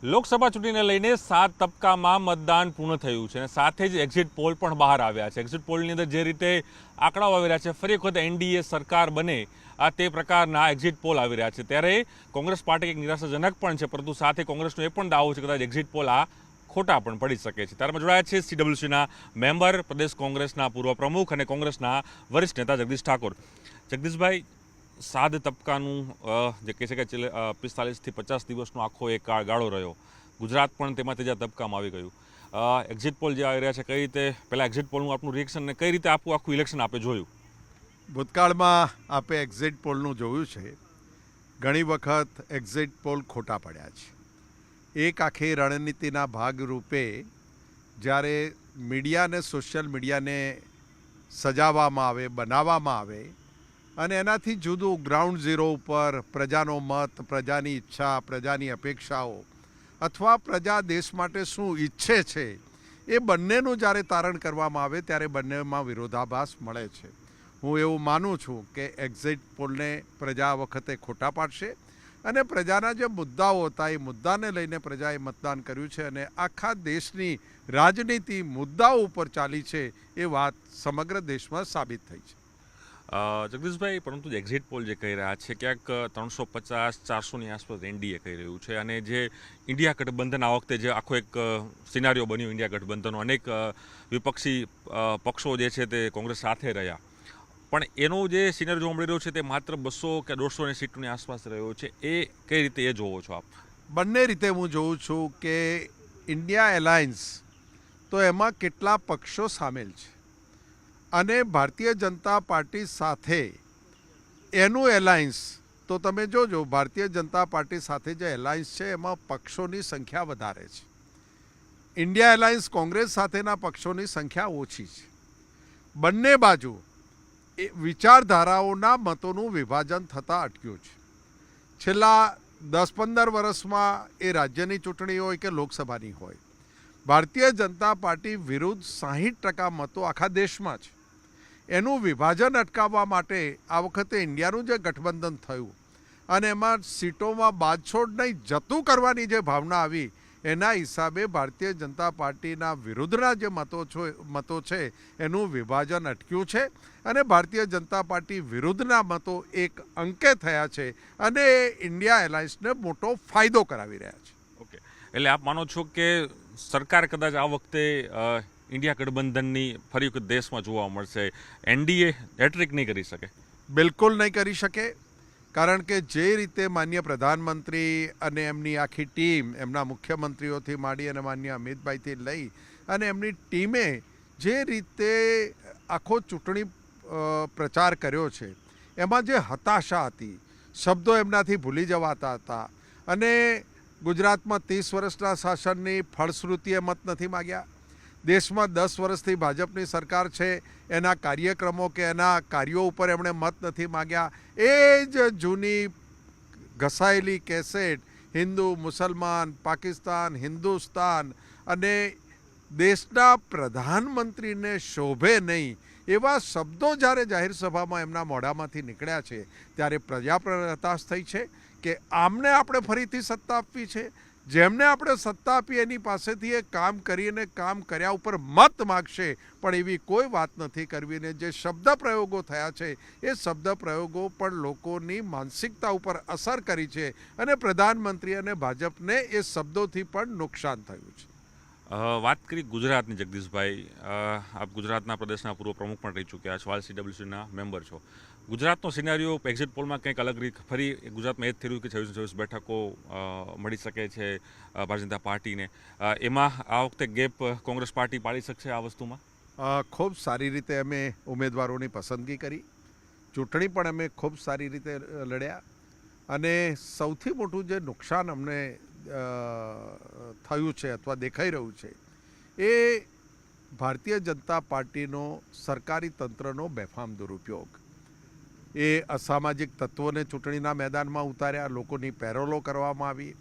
લોકસભા ચૂંટણીને લઈને 7 તબક્કામાં મતદાન પૂર્ણ થયું છે અને સાથે જ એક્ઝિટ પોલ પણ બહાર આવ્યા છે. એક્ઝિટ પોલની અંદર જે રીતે આંકડાઓ આવી રહ્યા છે, ફરી વખત એનડીએ સરકાર બને તે પ્રકારના એક્ઝિટ પોલ આવી રહ્યા છે. ત્યારે કોંગ્રેસ પાર્ટી એક નિરાશાજનક પણ છે, પરંતુ સાથે કોંગ્રેસનો એ પણ દાવો છે કે કદાચ એક્ઝિટ પોલ આ ખોટા પણ પડી શકે છે. ત્યારે જોડાયા છે સીડબ્લ્યુસીના મેમ્બર, પ્રદેશ કોંગ્રેસના પૂર્વ પ્રમુખ અને કોંગ્રેસના વરિષ્ઠ નેતા જગદીશ ઠાકોર. જગદીશભાઈ, 7 તબક્કાનું જે કહી શકાય 45 થી 50 દિવસનો આખો એક ગાળો રહ્યો. ગુજરાત પણ તેમાં ત્રીજા તબક્કામાં આવી ગયું. એક્ઝિટ પોલ જે આવી રહ્યા છે, કઈ રીતે પહેલાં એક્ઝિટ પોલનું આપનું રિએક્શન ને કઈ રીતે આખું ઇલેક્શન આપે જોયું? ભૂતકાળમાં આપે એક્ઝિટ પોલનું જોયું છે. ઘણી વખત એક્ઝિટ પોલ ખોટા પડ્યા છે. એક આખી રણનીતિના ભાગરૂપે જ્યારે મીડિયાને, સોશિયલ મીડિયાને સજાવવામાં આવે, બનાવવામાં આવે અને એનાથી જુદું ગ્રાઉન્ડ ઝીરો ઉપર પ્રજાનો મત, પ્રજાની ઈચ્છા, પ્રજાની અપેક્ષાઓ અથવા પ્રજા દેશ માટે શું ઈચ્છે છે એ બંનેનું જ્યારે તારણ કરવામાં આવે ત્યારે બંનેમાં વિરોધાભાસ મળે છે. હું એવું માનું છું કે એક્ઝિટ પોલને પ્રજા આ વખતે ખોટા પાડશે અને પ્રજાના જે મુદ્દાઓ હતા એ મુદ્દાને લઈને પ્રજાએ મતદાન કર્યું છે અને આખા દેશની રાજનીતિ મુદ્દાઓ ઉપર ચાલી છે એ વાત સમગ્ર દેશમાં સાબિત થઈ છે. જગદીશભાઈ, પરંતુ એક્ઝિટ પોલ જે કહી રહ્યા છે ક્યાંક 350-400ની આસપાસ એનડીએ કહી રહ્યું છે અને જે ઇન્ડિયા ગઠબંધન આ વખતે જે આખો એક સિનારીઓ બન્યો, ઇન્ડિયા ગઠબંધનનો અનેક વિપક્ષી પક્ષો જે છે તે કોંગ્રેસ સાથે રહ્યા, પણ એનો જે સિનારીઓ જોવા મળી રહ્યો છે તે માત્ર 200 કે 150 સીટોની આસપાસ રહ્યો છે. એ કઈ રીતે એ જોવો છો આપ? બંને રીતે હું જોઉં છું કે ઇન્ડિયા એલાયન્સ તો એમાં કેટલા પક્ષો સામેલ છે અને ભારતીય જનતા પાર્ટી સાથે એનું એલાયન્સ તો તમે જોજો, ભારતીય જનતા પાર્ટી સાથે જે એલાયન્સ છે એમાં પક્ષોની સંખ્યા વધારે છે. ઇન્ડિયા એલાયન્સ કોંગ્રેસ સાથેના પક્ષોની સંખ્યા ઓછી છે. બંને બાજુ એ વિચારધારાઓના મતોનું વિભાજન થતાં અટક્યું છે. છેલ્લા 10-15 વર્ષમાં એ રાજ્યની ચૂંટણી હોય કે લોકસભાની હોય, ભારતીય જનતા પાર્ટી વિરુદ્ધ 60% મતો આખા દેશમાં છે. એનું વિભાજન અટકાવવા માટે આ વખતે ઇન્ડિયાનું જે ગઠબંધન થયું અને એમાં સીટોમાં બાદછોડ નહીં, જતું કરવાની જે ભાવના આવી, એના હિસાબે ભારતીય જનતા પાર્ટીના વિરુદ્ધના જે મતો છે એનું વિભાજન અટક્યું છે અને ભારતીય જનતા પાર્ટી વિરુદ્ધના મતો એક અંકે થયા છે અને ઇન્ડિયા એલાયન્સને મોટો ફાયદો કરાવી રહ્યા છે. ઓકે, એટલે આપ માનો છો કે સરકાર કદાચ આ વખતે ઇન્ડિયા ગઠબંધનની ફરી વખત દેશમાં જોવા મળશે, એનડીએ હેટ્રિક નહીં કરી શકે? બિલકુલ નહીં કરી શકે, કારણ કે જે રીતે માન્ય પ્રધાનમંત્રી અને એમની આખી ટીમ, એમના મુખ્યમંત્રીઓથી માંડી અને માન્ય અમિતભાઈથી લઈ અને એમની ટીમે જે રીતે આખો ચૂંટણી પ્રચાર કર્યો છે એમાં જે હતાશા હતી, શબ્દો એમનાથી ભૂલી જવાતા હતા અને ગુજરાતમાં 30 વર્ષના શાસનની ફળશ્રુતિએ મત નથી માગ્યા. દેશમાં 10 વર્ષથી ભાજપની સરકાર છે, એના કાર્યક્રમો કે એના કાર્યો ઉપર એમણે મત નથી માગ્યા. એ જ જૂની ઘસાયેલી કેસેટ હિન્દુ, મુસલમાન, પાકિસ્તાન, હિન્દુસ્તાન અને દેશના પ્રધાનમંત્રીને શોભે નહીં એવા શબ્દો જ્યારે જાહેર સભામાં એમના મોઢામાંથી નીકળ્યા છે ત્યારે પ્રજા પર હતાશ થઈ છે કે આમને આપણે ફરીથી સત્તા આપવી છે. જેમને આપણે સત્તા આપી એની પાસેથી એ કામ કરીને કામ કર્યા ઉપર મત માગશે, પણ એવી કોઈ વાત નથી કરવી. ને જે શબ્દ પ્રયોગો થયા છે એ શબ્દ પ્રયોગો પણ લોકોની માનસિકતા ઉપર અસર કરી છે અને પ્રધાનમંત્રી અને ભાજપને એ શબ્દોથી પણ નુકસાન થયું છે. વાત કરી ગુજરાતની, જગદીશભાઈ, આપ ગુજરાતના પ્રદેશના પૂર્વ પ્રમુખ પણ રહી ચૂક્યા છો, હાલ સીડબ્લ્યુસીના મેમ્બર છો. ગુજરાતનો સિનારીઓ એક્ઝિટ પોલમાં કંઈક અલગ રીત, ફરી ગુજરાતમાં એ જ થયું કે 26 બેઠકો મળી શકે છે ભારતીય જનતા પાર્ટીને. એમાં આ વખતે ગેપ કોંગ્રેસ પાર્ટી પાડી શકશે આ વસ્તુમાં? ખૂબ સારી રીતે અમે ઉમેદવારોની પસંદગી કરી, ચૂંટણી પણ અમે ખૂબ સારી રીતે લડ્યા અને સૌથી મોટું જે નુકસાન અમને થયું છે અથવા દેખાઈ રહ્યું છે એ ભારતીય જનતા પાર્ટીનો સરકારી તંત્રનો બેફામ દુરુપયોગ. એ અસામાજિક તત્વોને ચૂંટણીના મેદાનમાં ઉતાર્યા, લોકોની પેરોલો કરવામાં આવી,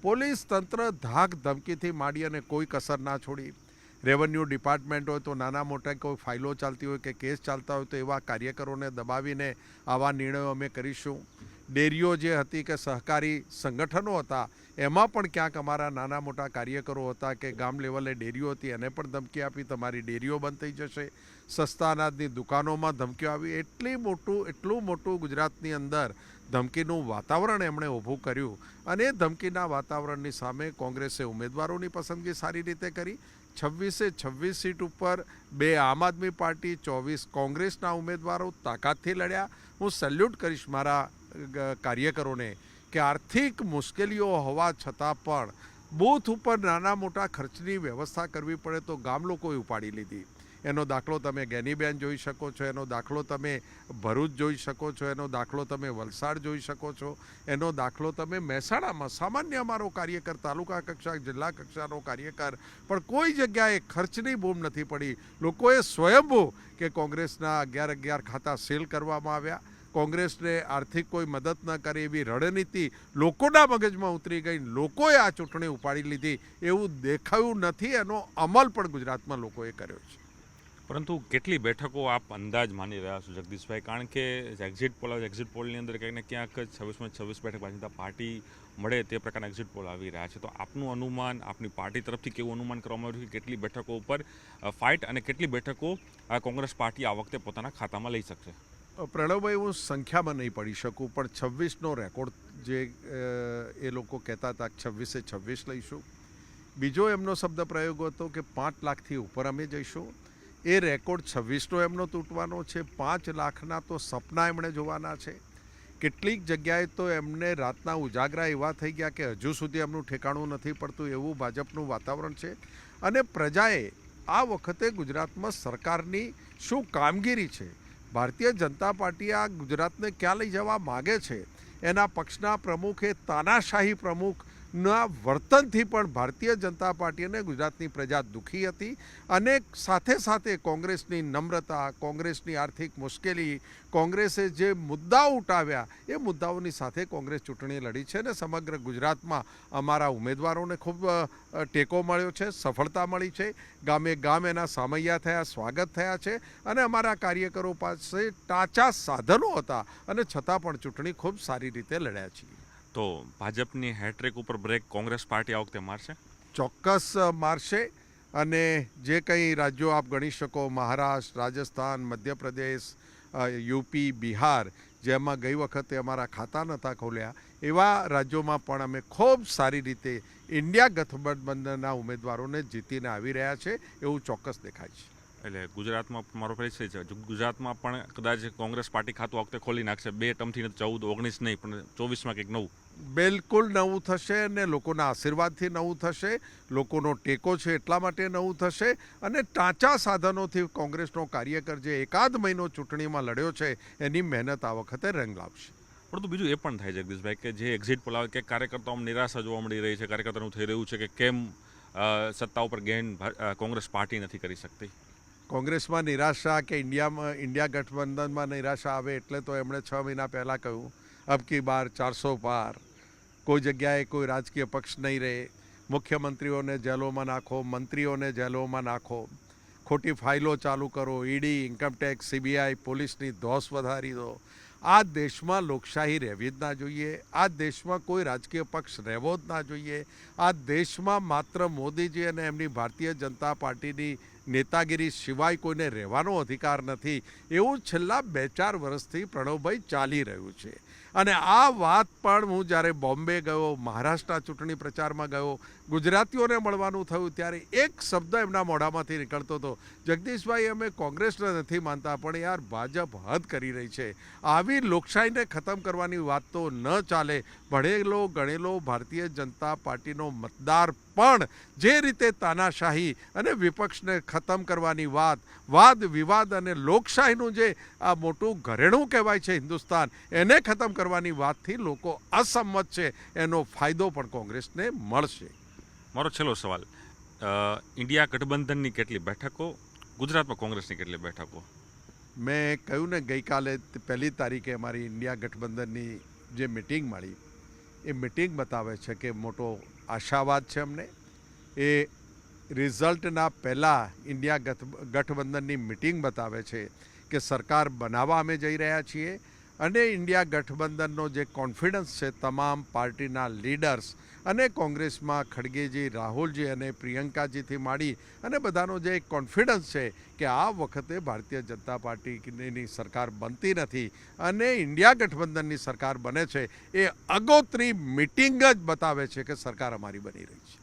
પોલીસ તંત્ર ધાક ધમકીથી માંડી અને કોઈ કસર ના છોડી. રેવન્યુ ડિપાર્ટમેન્ટ હોય તો નાના મોટા કોઈ ફાઇલો ચાલતી હોય કે કેસ ચાલતા હોય તો એવા કાર્યકરોને દબાવીને આવા નિર્ણયો અમે કરીશું. ડેરીઓ જે હતી કે સહકારી સંગઠનો હતા એમાં પણ ક્યાંક અમારા નાના મોટા કાર્યકરો હતા કે ગામ લેવલે ડેરીઓ હતી એને પણ ધમકી આપી તમારી ડેરીઓ બંધ થઈ જશે, સસ્તા અનાજની દુકાનોમાં ધમકીઓ આવી. એટલું મોટું ગુજરાતની અંદર ધમકીનું વાતાવરણ એમણે ઊભું કર્યું અને એ ધમકીના વાતાવરણની સામે કોંગ્રેસે ઉમેદવારોની પસંદગી સારી રીતે કરી. 26 સીટ ઉપર 2 આમ આદમી પાર્ટી, 24 કોંગ્રેસના ઉમેદવારો તાકાતથી લડ્યા. હું સેલ્યુટ કરીશ મારા કાર્યકરોને કે આર્થિક મુશ્કેલીઓ હોવા છતાં પણ બૂથ ઉપર નાના મોટા ખર્ચની વ્યવસ્થા કરવી પડે તો ગામ લોકોએ ઉપાડી લીધી. એનો દાખલો તમે ગેનીબેન જોઈ શકો છો, એનો દાખલો તમે ભરૂચ જોઈ શકો છો, એનો દાખલો તમે વલસાડ જોઈ શકો છો, એનો દાખલો તમે મહેસાણામાં સામાન્ય અમારો કાર્યકર, તાલુકા કક્ષા જિલ્લા કક્ષાનો કાર્યકર, પણ કોઈ જગ્યાએ ખર્ચની બૂમ નથી પડી. લોકોએ સ્વયંભૂ કે કોંગ્રેસના 11 ખાતા સીલ કરવામાં આવ્યા, કોંગ્રેસને આર્થિક કોઈ મદદ ન કરે એવી રણનીતિ લોકોના મગજમાં ઉતરી ગઈ, લોકોએ આ ચૂંટણી ઉપાડી લીધી એવું દેખાયું નથી. એનો અમલ પણ ગુજરાતમાં લોકોએ કર્યો છે. પરંતુ કેટલી બેઠકો આપ અંદાજ માની રહ્યા છો જગદીશભાઈ? કારણ કે એક્ઝિટ પોલની અંદર ક્યાંક ને ક્યાંક 26 બેઠક ભાજપા પાર્ટી મળે તે પ્રકારના એક્ઝિટ પોલ આવી રહ્યા છે. તો આપનું અનુમાન, આપની પાર્ટી તરફથી કેવું અનુમાન કરવામાં આવ્યું કે કેટલી બેઠકો ઉપર ફાઇટ અને કેટલી બેઠકો કોંગ્રેસ પાર્ટી આ વખતે પોતાના ખાતામાં લઈ શકશે? પ્રણવભાઈ, હું સંખ્યામાં નહીં પડી શકું, પણ 26નો રેકોર્ડ જે એ લોકો કહેતા હતા 26 લઈશું. બીજો એમનો શબ્દ પ્રયોગ હતો કે 5 લાખથી ઉપર અમે જઈશું. એ રેકોર્ડ 26નો એમનો તૂટવાનો છે. 5 લાખના તો સપના એમણે જોવાના છે. કેટલીક જગ્યાએ તો એમને રાતના ઉજાગરા એવા થઈ ગયા કે હજુ સુધી એમનું ઠેકાણું નથી પડતું એવું ભાજપનું વાતાવરણ છે. અને પ્રજાએ આ વખતે ગુજરાતમાં સરકારની શું કામગીરી છે, ભારતીય જનતા પાર્ટી આ ગુજરાતને ક્યાં લઈ જવા માગે છે, એના પક્ષના પ્રમુખે તાનાશાહી પ્રમુખના વર્તનથી પણ ભારતીય જનતા પાર્ટી અને ગુજરાતની પ્રજા દુઃખી હતી. અને સાથે સાથે કોંગ્રેસની નમ્રતા, કોંગ્રેસની આર્થિક મુશ્કેલી, કોંગ્રેસે જે મુદ્દાઓ ઉઠાવ્યા એ મુદ્દાઓની સાથે કોંગ્રેસ ચૂંટણી લડી છે. અને સમગ્ર ગુજરાતમાં અમારા ઉમેદવારોને ખૂબ ટેકો મળ્યો છે, સફળતા મળી છે. ગામે ગામ એના સામૈયા થયા, સ્વાગત થયા છે. અને અમારા કાર્યકરો પાસે ટાંચા સાધનો હતા અને છતાં પણ ચૂંટણી ખૂબ સારી રીતે લડ્યા છીએ. તો ભાજપની હેટ્રિક ઉપર બ્રેક કોંગ્રેસ પાર્ટી આ વખતે મારશે? ચોક્કસ મારશે. અને જે કંઈ રાજ્યો આપ ગણી શકો, મહારાષ્ટ્ર, રાજસ્થાન, મધ્યપ્રદેશ, યુપી, બિહાર, જેમાં ગઈ વખતે અમારા ખાતા નહોતા ખોલ્યા, એવા રાજ્યોમાં પણ અમે ખૂબ સારી રીતે ઇન્ડિયા ગઠબંધનના ઉમેદવારોને જીતીને આવી રહ્યા છે એવું ચોક્કસ દેખાય છે. એટલે ગુજરાતમાં મારો પરિચય છે, ગુજરાતમાં પણ કદાચ કોંગ્રેસ પાર્ટી ખાતું આ વખતે ખોલી નાખશે. 2 ટર્મથી 14, 19 નહીં પણ 24માં કંઈક નવું. બિલકુલ નવું થશે અને લોકોના આશીર્વાદથી નવું થશે. લોકોનો ટેકો છે એટલા માટે નવું થશે. અને ટાંચા સાધનોથી કોંગ્રેસનો કાર્યકર જે એકાદ મહિનો ચૂંટણીમાં લડ્યો છે એની મહેનત આ વખતે રંગ લાવશે. પરંતુ બીજું એ પણ થાય જગદીશભાઈ કે જે એક્ઝિટ પોલ આવે કે કાર્યકર્તાઓમાં નિરાશા જોવા મળી રહી છે. કાર્યકર્તાઓનું થઈ રહ્યું છે કે કેમ સત્તા ઉપર ગેઇન કોંગ્રેસ પાર્ટી નથી કરી શકતી. કોંગ્રેસમાં નિરાશા કે ઇન્ડિયા ગઠબંધનમાં નિરાશા આવે એટલે તો એમણે 6 મહિના પહેલાં કહ્યું અબ કી બાર 400 પાર. કોઈ જગ્યાએ કોઈ રાજકીય પક્ષ નહીં રહે. મુખ્યમંત્રીઓને જેલોમાં નાખો, મંત્રીઓને જેલોમાં નાખો, ખોટી ફાઇલો ચાલુ કરો, ઈડી, ઇન્કમટેક્સ, સીબીઆઈ, પોલીસની ધોસ વધારી દો. આ દેશમાં લોકશાહી રહેવી જ ના જોઈએ. આ દેશમાં કોઈ રાજકીય પક્ષ રહેવો જ ના જોઈએ. આ દેશમાં માત્ર મોદીજી અને એમની ભારતીય જનતા પાર્ટીની નેતાગીરી સિવાય કોઈને રહેવાનો અધિકાર નથી. એવું છેલ્લા 2-4 વર્ષથી પ્રણવભાઈ ચાલી રહ્યું છે. અને આ વાત પણ હું જ્યારે બોમ્બે ગયો, મહારાષ્ટ્રના ચૂંટણી પ્રચારમાં ગયો, ગુજરાતીઓને મળવાનું થયું ત્યારે એક શબ્દ એમના મોઢામાંથી નીકળતો હતો, જગદીશભાઈ અમે કોંગ્રેસને નથી માનતા પણ યાર ભાજપ હદ કરી રહી છે. આવી લોકશાહીને ખતમ કરવાની વાત તો ન ચાલે. ભણેલો ગણેલો ભારતીય જનતા પાર્ટીનો મતદાર પણ જે રીતે તાનાશાહી અને વિપક્ષને ખતમ કરવાની વાત, વાદ વિવાદ અને લોકશાહીનું જે આ મોટું ઘરેણું કહેવાય છે હિન્દુસ્તાન, એને ખતમ કરવાની વાતથી લોકો અસંમત છે. એનો ફાયદો પણ કોંગ્રેસને મળશે. મારો છેલ્લો સવાલ, ઇન્ડિયા ગઠબંધનની કેટલી બેઠકો, ગુજરાતમાં કોંગ્રેસની કેટલી બેઠકો? મેં કહ્યું ને ગઈકાલે 1 તારીખે અમારી ઇન્ડિયા ગઠબંધનની જે મિટિંગ મળી એ મિટિંગ બતાવે છે કે મોટો આશાવાદ છે અમને. એ રિઝલ્ટના પહેલાં ઇન્ડિયા ગઠબંધનની મિટિંગ બતાવે છે કે સરકાર બનાવવા અમે જઈ રહ્યા છીએ. અને ઇન્ડિયા ગઠબંધનનો જે કોન્ફિડન્સ છે તમામ પાર્ટીના લીડર્સ અને કોંગ્રેસમાં ખડગેજી, રાહુલજી અને પ્રિયંકાજીથી માંડી અને બધાનો જે એક કોન્ફિડન્સ છે કે આ વખતે ભારતીય જનતા પાર્ટીની સરકાર બનતી નથી અને ઇન્ડિયા ગઠબંધનની સરકાર બને છે, એ અગોતરી મિટિંગ જ બતાવે છે કે સરકાર અમારી બની રહી છે.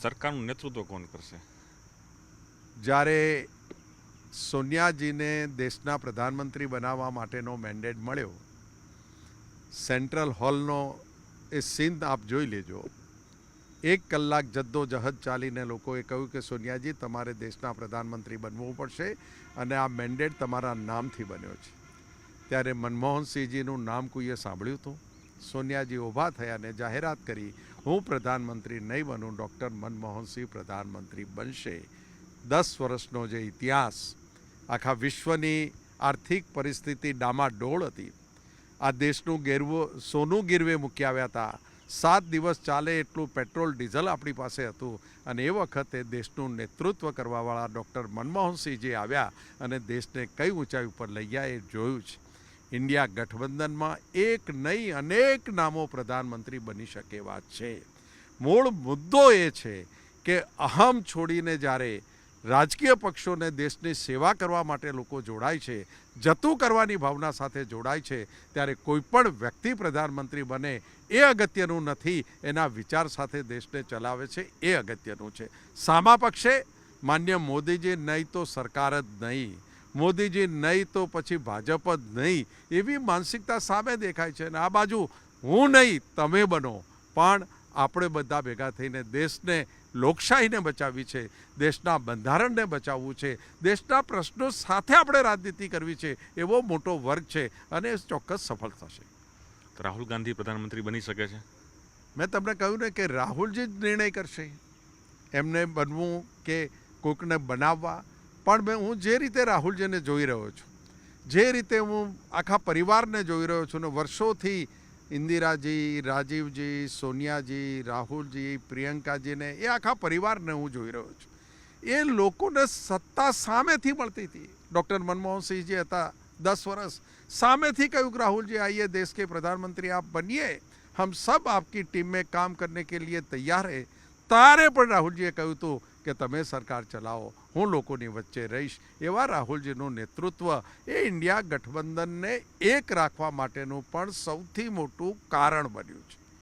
સરકારનું નેતૃત્વ કોણ કરશે? જ્યારે સોનિયાજીને દેશના પ્રધાનમંત્રી બનાવવા માટેનો મેન્ડેટ મળ્યો, સેન્ટ્રલ હોલનો એ સીન આપ જોઈ લેજો. 1 કલાક જદ્દોજહદ ચાલીને લોકોએ કહ્યું કે સોનિયાજી તમારે દેશના પ્રધાનમંત્રી બનવું પડશે અને આ મેન્ડેટ તમારા નામથી બન્યો છે. ત્યારે મનમોહનસિંહજીનું નામ કોઈએ સાંભળ્યું હતું? સોનિયાજી ઊભા થયા અને જાહેરાત કરી, હું પ્રધાનમંત્રી નહીં બનું, ડૉક્ટર મનમોહનસિંહ પ્રધાનમંત્રી બનશે. 10 વર્ષનો જે ઇતિહાસ, આખા વિશ્વની આર્થિક પરિસ્થિતિ ડામાડોળ હતી, આ દેશનું સોનું ગીરવે મૂકી આવ્યા હતા. 7 દિવસ ચાલે એટલું પેટ્રોલ ડીઝલ આપણી પાસે હતું અને એ વખતે દેશનું નેતૃત્વ કરવાવાળા ડૉક્ટર મનમોહનસિંહજી આવ્યા અને દેશને કઈ ઊંચાઈ ઉપર લઈ ગયા એ જોયું છે. ઇન્ડિયા ગઠબંધનમાં એક નહીં અનેક નામો પ્રધાનમંત્રી બની શકે એવા છે. મૂળ મુદ્દો એ છે કે અહમ છોડીને જ્યારે રાજકીય પક્ષોને દેશની સેવા કરવા માટે લોકો જોડાય છે, જતું કરવાની ભાવના સાથે જોડાય છે, ત્યારે કોઈ પણ વ્યક્તિ પ્રધાનમંત્રી બને એ અગત્યનું નથી, એના વિચાર સાથે દેશને ચલાવે છે એ અગત્યનું છે. સામા પક્ષે માન્ય મોદીજી નહીં તો સરકાર જ નહીં, મોદીજી નહીં તો પછી ભાજપ જ નહીં, એવી માનસિકતા સામે દેખાય છે. અને આ બાજુ હું નહીં તમે બનો, પણ આપણે બધા ભેગા થઈને દેશને, લોકશાહીને બચાવવી છે, દેશના બંધારણને બચાવવું છે, દેશના પ્રશ્નો સાથે આપણે રાજનીતિ કરવી છે, એવો મોટો વર્ગ છે અને ચોક્કસ સફળ થશે. રાહુલ ગાંધી પ્રધાનમંત્રી બની શકે છે? મેં તમને કહ્યું ને કે રાહુલજી જ નિર્ણય કરશે એમને બનવું કે કોઈકને બનાવવા. પણ હું જે રીતે રાહુલજીને જોઈ રહ્યો છું, જે રીતે હું આખા પરિવારને જોઈ રહ્યો છું ને વર્ષોથી ઇન્દિરાજી, રાજીવજી, સોનિયાજી, રાહુલજી, પ્રિયંકાજીને એ આખા પરિવારને હું જોઈ રહ્યો છું. એ લોકોને સત્તા સામેથી મળતી હતી. ડૉક્ટર મનમોહનસિંહજી હતા 10 વર્ષ, સામેથી કહ્યું કે રાहुल आइए देश के प्रधानमंत्री आप बनिए, हम सब आपकी टीम में काम करने के लिए तैयार है. તારે પણ રાહુલજીએ કહ્યું હતું કે તમે સરકાર ચલાવો, હું લોકોની વચ્ચે રહીશ. એવા રાહુલજીનું નેતૃત્વ એ ઇન્ડિયા ગઠબંધનને એક રાખવા માટેનું પણ સૌથી મોટું કારણ બન્યું છે.